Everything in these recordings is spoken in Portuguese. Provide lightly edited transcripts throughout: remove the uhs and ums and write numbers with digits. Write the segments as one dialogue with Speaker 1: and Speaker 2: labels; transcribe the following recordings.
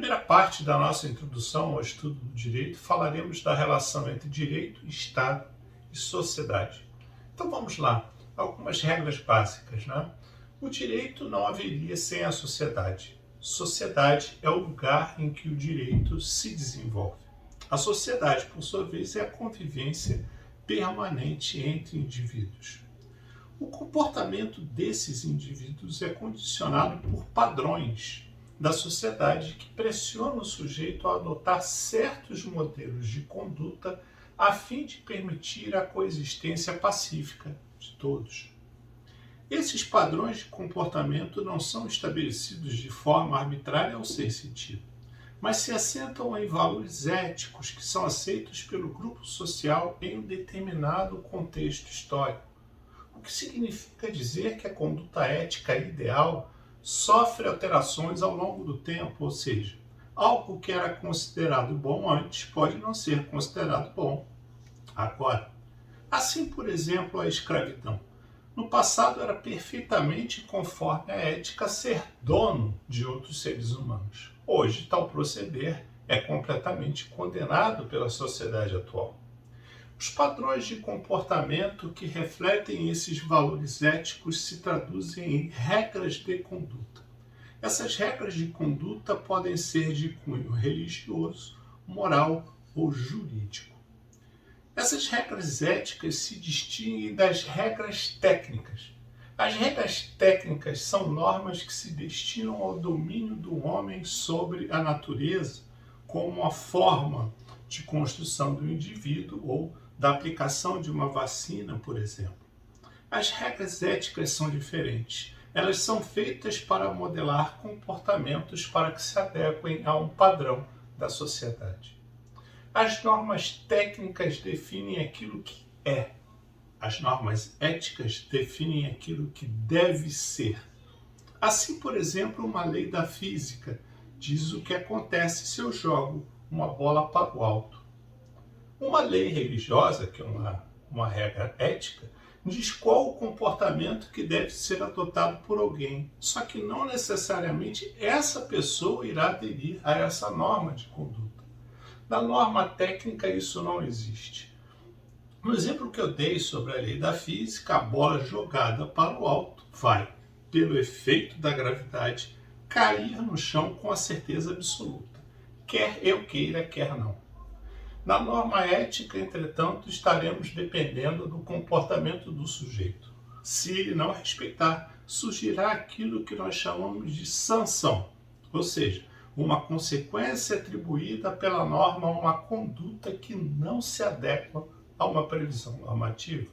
Speaker 1: primeira parte da nossa introdução ao estudo do direito, falaremos da relação entre direito, Estado e sociedade. Então vamos lá, algumas regras básicas, né? O direito não haveria sem a sociedade. Sociedade é o lugar em que o direito se desenvolve. A sociedade, por sua vez, é a convivência permanente entre indivíduos. O comportamento desses indivíduos é condicionado por padrões da sociedade que pressionam o sujeito a adotar certos modelos de conduta a fim de permitir a coexistência pacífica de todos. Esses padrões de comportamento não são estabelecidos de forma arbitrária ou sem sentido, mas se assentam em valores éticos que são aceitos pelo grupo social em um determinado contexto histórico. O que significa dizer que a conduta ética ideal sofre alterações ao longo do tempo, ou seja, algo que era considerado bom antes pode não ser considerado bom agora. Assim, por exemplo, a escravidão. No passado era perfeitamente conforme a ética ser dono de outros seres humanos. Hoje, tal proceder é completamente condenado pela sociedade atual. Os padrões de comportamento que refletem esses valores éticos se traduzem em regras de conduta. Essas regras de conduta podem ser de cunho religioso, moral ou jurídico. Essas regras éticas se distinguem das regras técnicas. As regras técnicas são normas que se destinam ao domínio do homem sobre a natureza, como a forma de construção do indivíduo ou da aplicação de uma vacina, por exemplo. As regras éticas são diferentes. Elas são feitas para modelar comportamentos para que se adequem a um padrão da sociedade. As normas técnicas definem aquilo que é. As normas éticas definem aquilo que deve ser. Assim, por exemplo, uma lei da física diz o que acontece se eu jogo uma bola para o alto. Uma lei religiosa, que é uma regra ética, diz qual o comportamento que deve ser adotado por alguém. Só que não necessariamente essa pessoa irá aderir a essa norma de conduta. Na norma técnica isso não existe. No exemplo que eu dei sobre a lei da física, a bola jogada para o alto vai, pelo efeito da gravidade, cair no chão com a certeza absoluta. Quer eu queira, quer não. Na norma ética, entretanto, estaremos dependendo do comportamento do sujeito. Se ele não respeitar, surgirá aquilo que nós chamamos de sanção, ou seja, uma consequência atribuída pela norma a uma conduta que não se adequa a uma previsão normativa.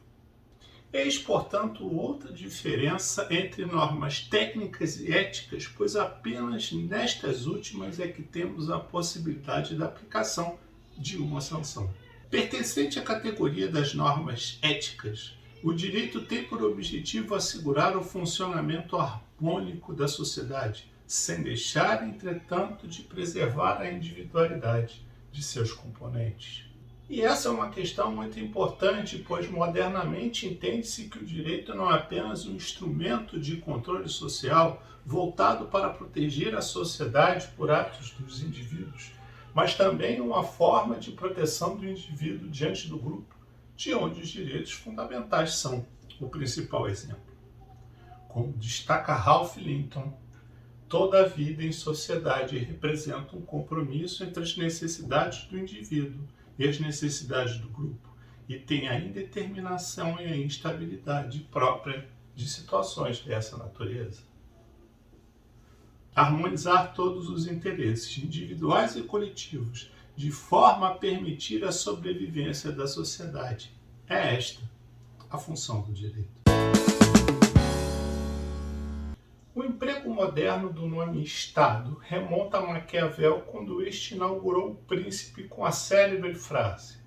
Speaker 1: Eis, portanto, outra diferença entre normas técnicas e éticas, pois apenas nestas últimas é que temos a possibilidade da aplicação de uma sanção. Pertencente à categoria das normas éticas, o direito tem por objetivo assegurar o funcionamento harmônico da sociedade, sem deixar, entretanto, de preservar a individualidade de seus componentes. E essa é uma questão muito importante, pois modernamente entende-se que o direito não é apenas um instrumento de controle social voltado para proteger a sociedade por atos dos indivíduos, mas também uma forma de proteção do indivíduo diante do grupo, de onde os direitos fundamentais são o principal exemplo. Como destaca Ralph Linton, toda a vida em sociedade representa um compromisso entre as necessidades do indivíduo e as necessidades do grupo, e tem a indeterminação e a instabilidade própria de situações dessa natureza. Harmonizar todos os interesses individuais e coletivos, de forma a permitir a sobrevivência da sociedade. É esta a função do direito. O emprego moderno do nome Estado remonta a Maquiavel quando este inaugurou o Príncipe com a célebre frase: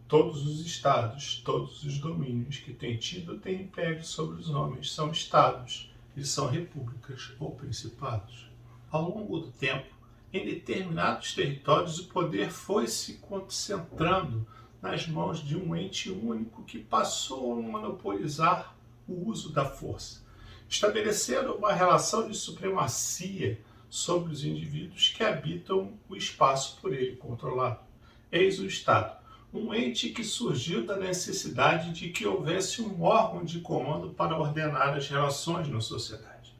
Speaker 1: todos os estados, todos os domínios que têm tido ou têm império sobre os homens são estados, eles são repúblicas ou principados. Ao longo do tempo, em determinados territórios, o poder foi se concentrando nas mãos de um ente único que passou a monopolizar o uso da força, estabelecendo uma relação de supremacia sobre os indivíduos que habitam o espaço por ele controlado. Eis o Estado, um ente que surgiu da necessidade de que houvesse um órgão de comando para ordenar as relações na sociedade.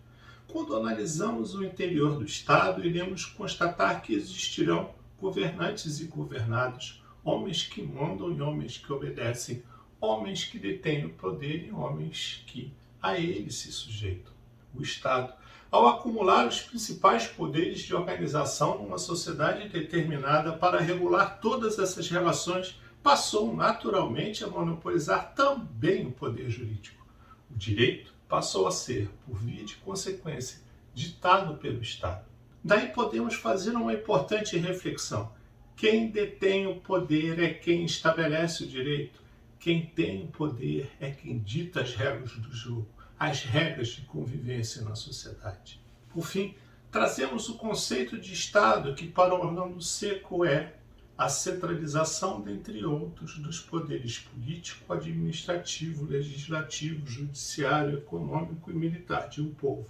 Speaker 1: Quando analisamos o interior do Estado, iremos constatar que existirão governantes e governados, homens que mandam e homens que obedecem, homens que detêm o poder e homens que a ele se sujeitam. O Estado, ao acumular os principais poderes de organização numa sociedade determinada para regular todas essas relações, passou naturalmente a monopolizar também o poder jurídico. O direito passou a ser, por via de consequência, ditado pelo Estado. Daí podemos fazer uma importante reflexão. Quem detém o poder é quem estabelece o direito. Quem tem o poder é quem dita as regras do jogo, as regras de convivência na sociedade. Por fim, trazemos o conceito de Estado, que para Orlando Seco é a centralização, dentre outros, dos poderes político, administrativo, legislativo, judiciário, econômico e militar de um povo,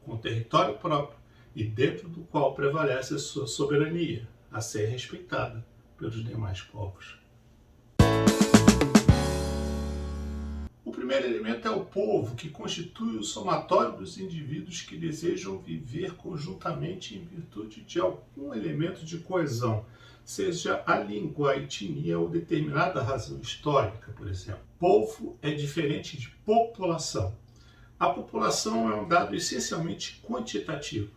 Speaker 1: com território próprio e dentro do qual prevalece a sua soberania, a ser respeitada pelos demais povos. O primeiro elemento é o povo, que constitui o somatório dos indivíduos que desejam viver conjuntamente em virtude de algum elemento de coesão, seja a língua, a etnia ou determinada razão histórica, por exemplo. Povo é diferente de população. A população é um dado essencialmente quantitativo,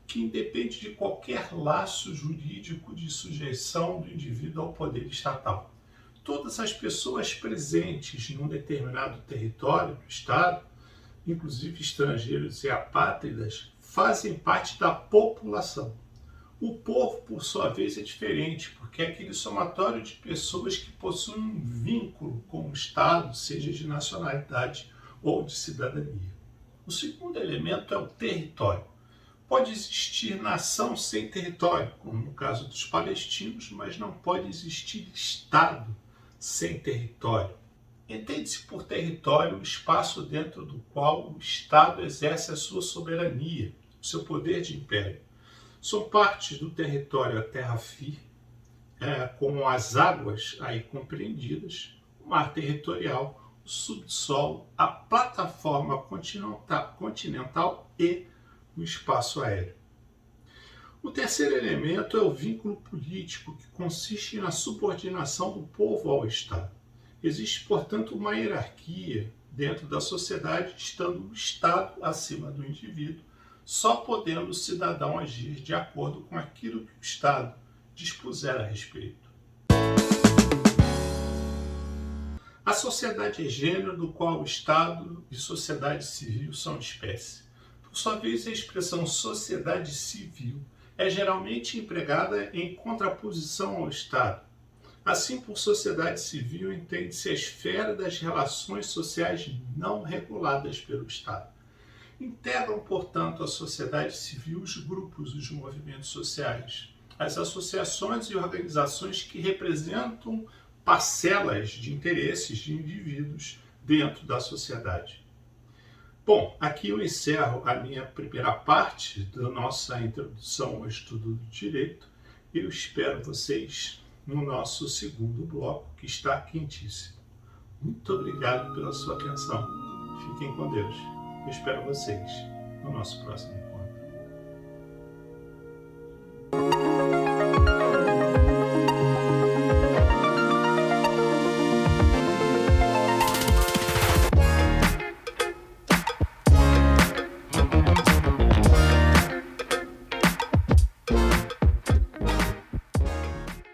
Speaker 1: que independe de qualquer laço jurídico de sujeição do indivíduo ao poder estatal. Todas as pessoas presentes num determinado território do Estado, inclusive estrangeiros e apátridas, fazem parte da população. O povo, por sua vez, é diferente, porque é aquele somatório de pessoas que possuem um vínculo com o Estado, seja de nacionalidade ou de cidadania. O segundo elemento é o território. Pode existir nação sem território, como no caso dos palestinos, mas não pode existir Estado sem território. Entende-se por território o espaço dentro do qual o Estado exerce a sua soberania, o seu poder de império. São partes do território a terra firme, como as águas aí compreendidas, o mar territorial, o subsolo, a plataforma continental e o espaço aéreo. O terceiro elemento é o vínculo político, que consiste na subordinação do povo ao Estado. Existe, portanto, uma hierarquia dentro da sociedade, estando o Estado acima do indivíduo, só podendo o cidadão agir de acordo com aquilo que o Estado dispuser a respeito. A sociedade é gênero do qual o Estado e sociedade civil são espécie. Por sua vez, a expressão sociedade civil é geralmente empregada em contraposição ao Estado. Assim, por sociedade civil, entende-se a esfera das relações sociais não reguladas pelo Estado. Integram, portanto, a sociedade civil os grupos, os movimentos sociais, as associações e organizações que representam parcelas de interesses de indivíduos dentro da sociedade. Bom, aqui eu encerro a minha primeira parte da nossa introdução ao estudo do direito. Eu espero vocês no nosso segundo bloco, que está quentíssimo. Muito obrigado pela sua atenção. Fiquem com Deus. Eu espero vocês no nosso próximo encontro.